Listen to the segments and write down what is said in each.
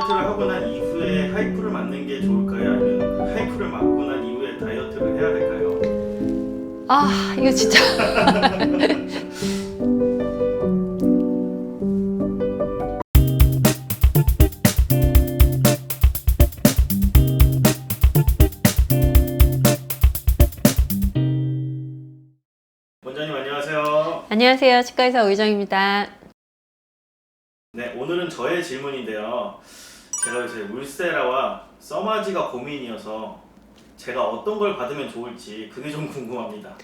다이어트를 하고 난 이후에 하이프를 맞는 게 좋을까요? 아니면 하이프를 맞고 난 이후에 다이어트를 해야 될까요? 아, 이거 진짜. 원장님 안녕하세요. 안녕하세요. 치과의사 오유정입니다. 네, 오늘은 저의 질문인데요. 제가 요새 울세라와 써마지가 고민이어서 제가 어떤 걸 받으면 좋을지 그게 좀 궁금합니다.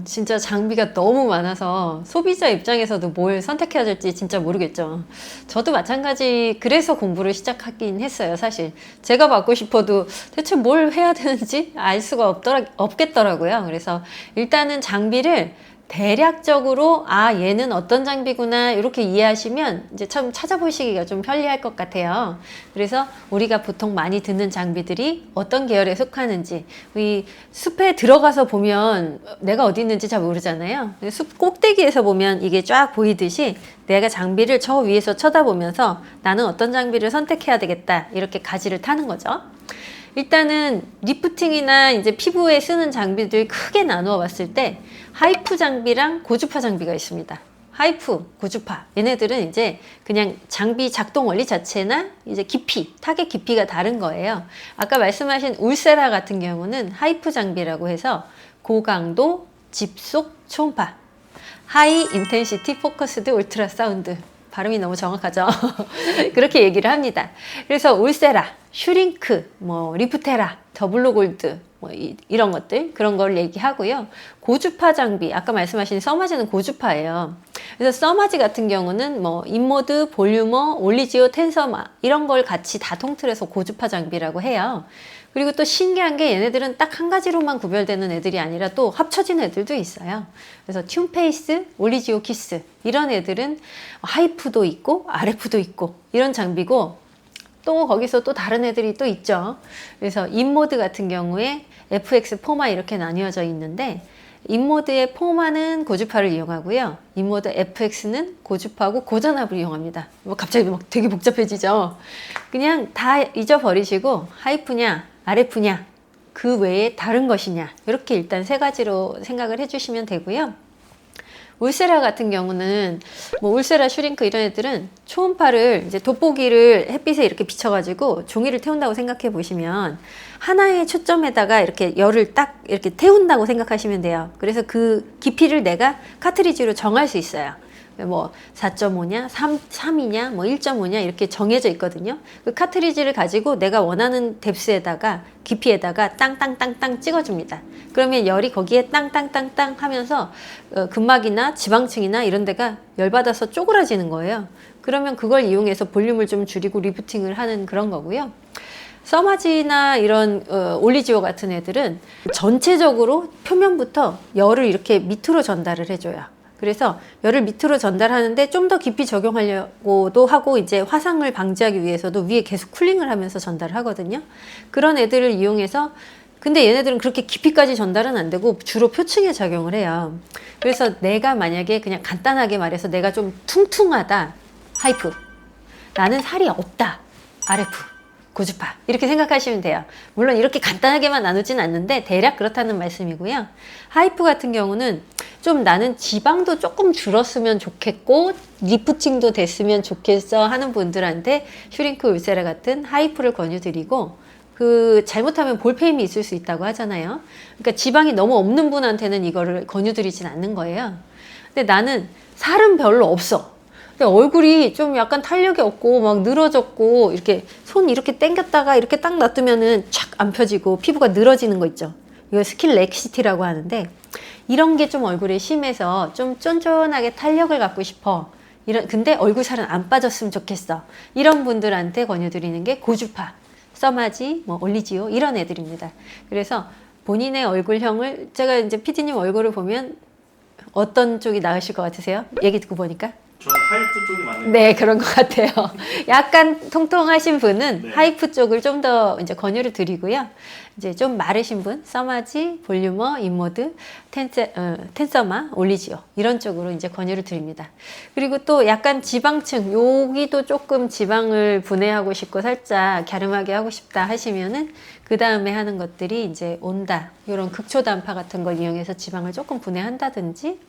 진짜 장비가 너무 많아서 소비자 입장에서도 뭘 선택해야 될지 진짜 모르겠죠. 저도 마찬가지, 그래서 공부를 시작하긴 했어요, 사실. 제가 받고 싶어도 대체 뭘 해야 되는지 알 수가 없겠더라고요. 그래서 일단은 장비를 대략적으로 얘는 어떤 장비구나 이렇게 이해하시면 이제 참 찾아보시기가 좀 편리할 것 같아요. 그래서 우리가 보통 많이 듣는 장비들이 어떤 계열에 속하는지, 이 숲에 들어가서 보면 내가 어디 있는지 잘 모르잖아요. 숲 꼭대기에서 보면 이게 쫙 보이듯이 내가 장비를 저 위에서 쳐다보면서 나는 어떤 장비를 선택해야 되겠다 이렇게 가지를 타는 거죠. 일단은 리프팅이나 이제 피부에 쓰는 장비들 크게 나누어 봤을 때 하이프 장비랑 고주파 장비가 있습니다. 하이프, 고주파. 얘네들은 이제 그냥 장비 작동 원리 자체나 이제 깊이, 타겟 깊이가 다른 거예요. 아까 말씀하신 울세라 같은 경우는 하이프 장비라고 해서 고강도 집속 초음파, 하이 인텐시티 포커스드 울트라 사운드. 발음이 너무 정확하죠. 그렇게 얘기를 합니다. 그래서 울세라, 슈링크, 리프테라, 더블로 골드, 이런 것들, 그런 걸 얘기하고요. 고주파 장비, 아까 말씀하신 써마지는 고주파예요. 그래서 써마지 같은 경우는 인모드, 볼유머, 올리지오, 텐서마 이런 걸 같이 다 통틀어서 고주파 장비라고 해요. 그리고 또 신기한 게 얘네들은 딱 한 가지로만 구별되는 애들이 아니라 또 합쳐진 애들도 있어요. 그래서 튠페이스, 올리지오 키스 이런 애들은 하이프도 있고 RF도 있고 이런 장비고, 또 거기서 또 다른 애들이 또 있죠. 그래서 인모드 같은 경우에 FX, 포마 이렇게 나뉘어져 있는데, 인모드의 포마는 고주파를 이용하고요. 인모드 FX는 고주파하고 고전압을 이용합니다. 갑자기 되게 복잡해지죠. 그냥 다 잊어버리시고 하이프냐 RF냐 그 외에 다른 것이냐 이렇게 일단 세 가지로 생각을 해주시면 되고요. 울세라 같은 경우는 울세라, 슈링크 이런 애들은 초음파를 이제 돋보기를 햇빛에 이렇게 비춰가지고 종이를 태운다고 생각해 보시면 하나의 초점에다가 이렇게 열을 딱 이렇게 태운다고 생각하시면 돼요. 그래서 그 깊이를 내가 카트리지로 정할 수 있어요. 4.5냐, 3이냐, 1.5냐 이렇게 정해져 있거든요. 그 카트리지를 가지고 내가 원하는 뎁스에다가 깊이에다가 땅땅땅땅 찍어줍니다. 그러면 열이 거기에 땅땅땅땅 하면서 근막이나 지방층이나 이런 데가 열받아서 쪼그라지는 거예요. 그러면 그걸 이용해서 볼륨을 좀 줄이고 리프팅을 하는 그런 거고요. 써마지나 이런 올리지오 같은 애들은 전체적으로 표면부터 열을 이렇게 밑으로 전달을 해줘요. 그래서 열을 밑으로 전달하는데 좀 더 깊이 적용하려고도 하고, 이제 화상을 방지하기 위해서도 위에 계속 쿨링을 하면서 전달을 하거든요. 그런 애들을 이용해서, 근데 얘네들은 그렇게 깊이까지 전달은 안 되고 주로 표층에 작용을 해요. 그래서 내가 만약에 그냥 간단하게 말해서 내가 좀 퉁퉁하다, 하이프. 나는 살이 없다, RF. 고주파 이렇게 생각하시면 돼요. 물론 이렇게 간단하게만 나누진 않는데 대략 그렇다는 말씀이고요. 하이프 같은 경우는 좀 나는 지방도 조금 줄었으면 좋겠고 리프팅도 됐으면 좋겠어 하는 분들한테 슈링크, 울세라 같은 하이프를 권유드리고, 잘못하면 볼페임이 있을 수 있다고 하잖아요. 그러니까 지방이 너무 없는 분한테는 이거를 권유드리진 않는 거예요. 근데 나는 살은 별로 없어. 얼굴이 좀 약간 탄력이 없고 막 늘어졌고, 이렇게 손 이렇게 당겼다가 이렇게 딱 놔두면은 촥 안 펴지고 피부가 늘어지는 거 있죠. 이거 스킨 렉시티라고 하는데, 이런 게 좀 얼굴에 심해서 좀 쫀쫀하게 탄력을 갖고 싶어. 근데 얼굴 살은 안 빠졌으면 좋겠어. 이런 분들한테 권유드리는 게 고주파, 써마지, 올리지오 이런 애들입니다. 그래서 본인의 얼굴형을, 제가 이제 PD님 얼굴을 보면 어떤 쪽이 나으실 것 같으세요? 얘기 듣고 보니까? 저는 하이프 쪽이 맞는 네, 그런 것 같아요. 약간 통통하신 분은 네. 하이프 쪽을 좀 더 이제 권유를 드리고요. 이제 좀 마르신 분, 써마지, 볼유머, 인모드, 텐서마, 올리지오 이런 쪽으로 이제 권유를 드립니다. 그리고 또 약간 지방층, 여기도 조금 지방을 분해하고 싶고 살짝 갸름하게 하고 싶다 하시면은 그 다음에 하는 것들이 이제 온다, 이런 극초단파 같은 걸 이용해서 지방을 조금 분해한다든지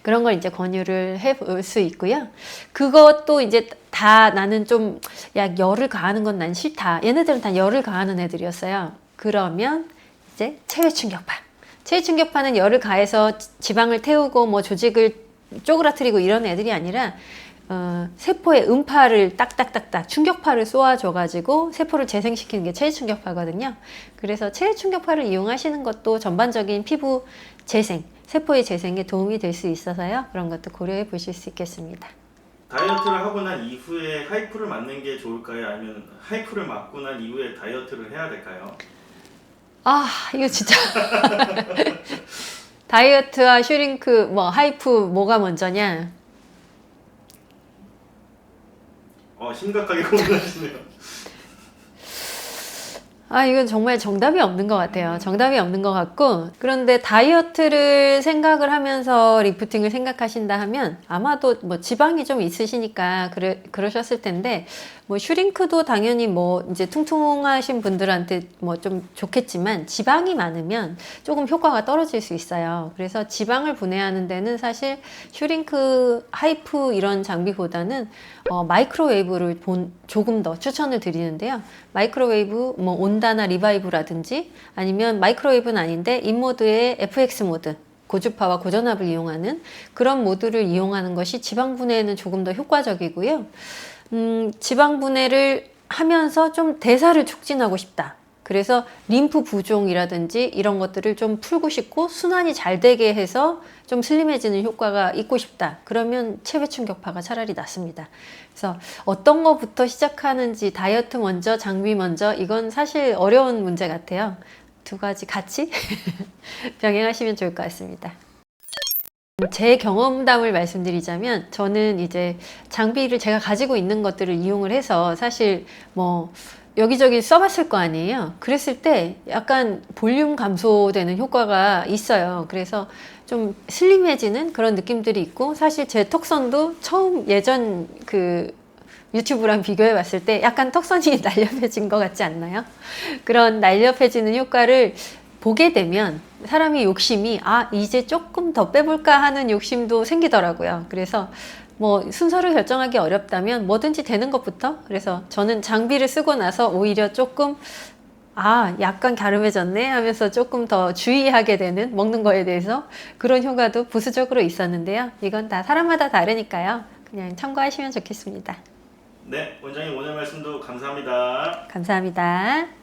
그런 걸 이제 권유를 해볼 수 있고요. 그것도 이제 다 나는 좀, 야, 열을 가하는 건 난 싫다. 얘네들은 다 열을 가하는 애들이었어요. 그러면 이제 체외 충격파. 체외 충격파는 열을 가해서 지방을 태우고 뭐 조직을 쪼그라뜨리고 이런 애들이 아니라 세포에 음파를 딱딱딱딱 충격파를 쏘아줘가지고 세포를 재생시키는 게 체외 충격파거든요. 그래서 체외 충격파를 이용하시는 것도 전반적인 피부 재생, 세포의 재생에 도움이 될 수 있어서요. 그런 것도 고려해 보실 수 있겠습니다. 다이어트를 하고 난 이후에 하이프를 맞는 게 좋을까요? 아니면 하이프를 맞고 난 이후에 다이어트를 해야 될까요? 아, 이거 진짜. 다이어트와 슈링크, 뭐, 하이프, 뭐가 먼저냐? 심각하게 고민하시네요. 아, 이건 정말 정답이 없는 것 같아요. 정답이 없는 것 같고. 그런데 다이어트를 생각을 하면서 리프팅을 생각하신다 하면 아마도 뭐 지방이 좀 있으시니까 그러셨을 텐데, 뭐 슈링크도 당연히 뭐 이제 퉁퉁하신 분들한테 뭐 좀 좋겠지만 지방이 많으면 조금 효과가 떨어질 수 있어요. 그래서 지방을 분해하는 데는 사실 슈링크, 하이프 이런 장비보다는 마이크로웨이브를 조금 더 추천을 드리는데요. 마이크로웨이브 뭐 온다나 리바이브라든지 아니면 마이크로웨이브는 아닌데 인모드의 FX 모드 고주파와 고전압을 이용하는 그런 모드를 이용하는 것이 지방 분해에는 조금 더 효과적이고요. 지방 분해를 하면서 좀 대사를 촉진하고 싶다. 그래서 림프 부종이라든지 이런 것들을 좀 풀고 싶고 순환이 잘 되게 해서 좀 슬림해지는 효과가 있고 싶다. 그러면 체외 충격파가 차라리 낫습니다. 그래서 어떤 것부터 시작하는지 다이어트 먼저, 장비 먼저 이건 사실 어려운 문제 같아요. 두 가지 같이 병행하시면 좋을 것 같습니다. 제 경험담을 말씀드리자면 저는 이제 장비를 제가 가지고 있는 것들을 이용을 해서 사실 뭐 여기저기 써봤을 거 아니에요. 그랬을 때 약간 볼륨 감소되는 효과가 있어요. 그래서 좀 슬림해지는 그런 느낌들이 있고 사실 제 턱선도 처음 예전 그 유튜브랑 비교해 봤을 때 약간 턱선이 날렵해진 것 같지 않나요? 그런 날렵해지는 효과를 보게 되면 사람이 욕심이 이제 조금 더 빼볼까 하는 욕심도 생기더라고요. 그래서 뭐 순서를 결정하기 어렵다면 뭐든지 되는 것부터 그래서 저는 장비를 쓰고 나서 오히려 조금 약간 갸름해졌네 하면서 조금 더 주의하게 되는 먹는 거에 대해서 그런 효과도 부수적으로 있었는데요. 이건 다 사람마다 다르니까요. 그냥 참고하시면 좋겠습니다. 네, 원장님 오늘 말씀도 감사합니다. 감사합니다.